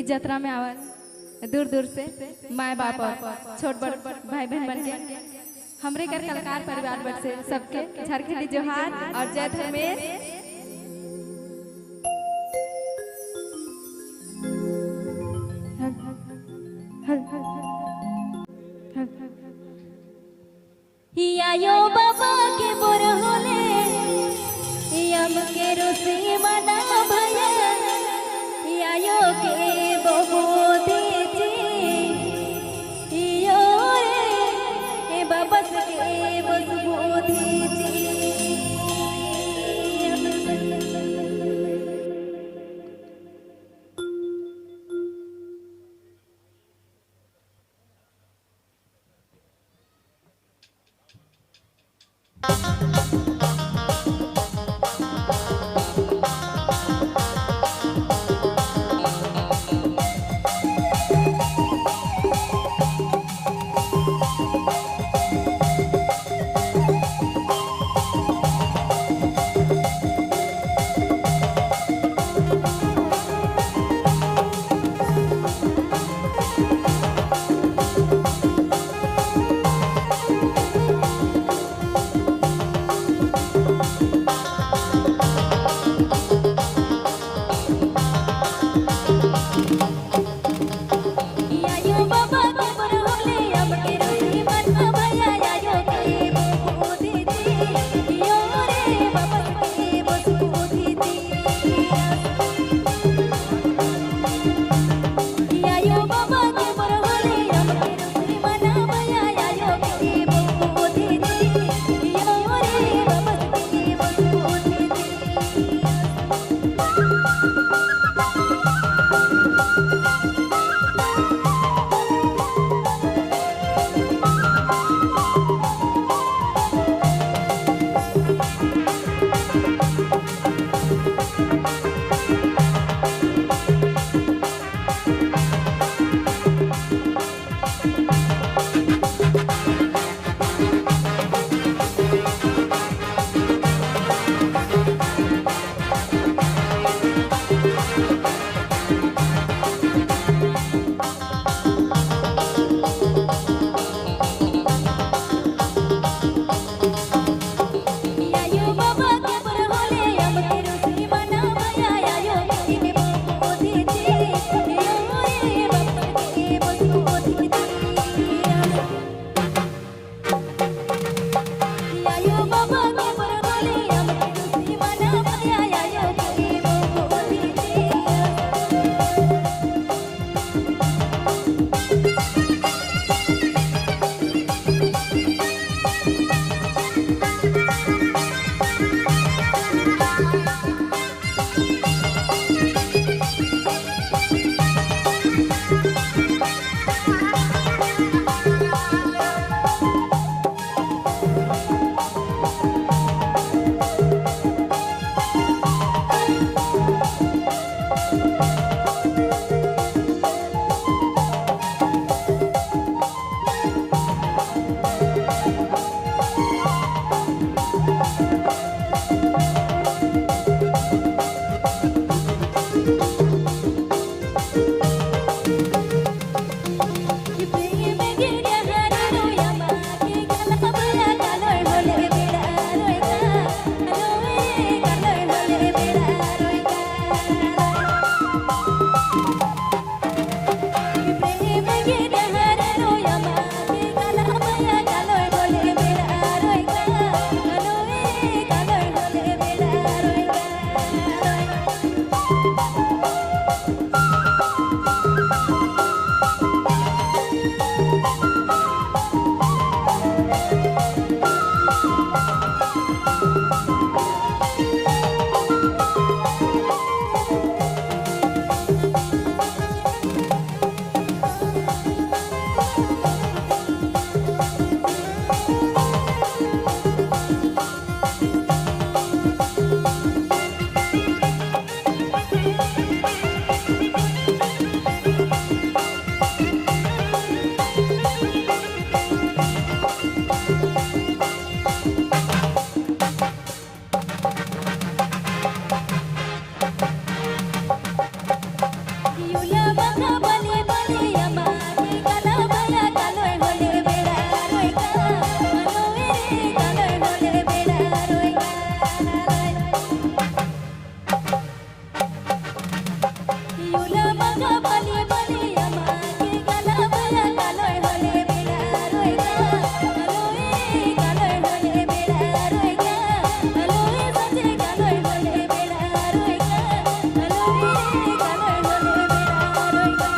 इस यात्रा में आवल दूर दूर से माए बाप और छोट बड़ भाई बहन बन के हमरे कर कलाकार परिवार बट से सबके झारखंडी जोहार और जय धर्मेश। हियायो बाबा के बोर होले यम के रोसे मना भया हियायो के बबो देचे हियो रे ए बाबा के बसबो देचे Thank you. मगा बने बने अमा के काला भया कालोय होले बेड़ा रोय का लोए रे कालोय होले बेड़ा रोय का युला मगा बने बने अमा के काला भया कालोय होले बेड़ा रोय का लोए रे कालोय होले बेड़ा रोय का लोए सजे कालोय होले बेड़ा रोय का लोए रे कालोय होले बेड़ा रोय का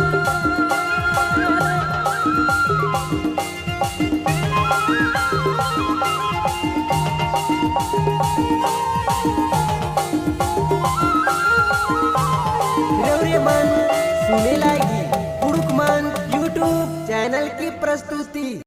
रेवरेमन सुने लागी पुरुकमन यूट्यूब चैनल की प्रस्तुति।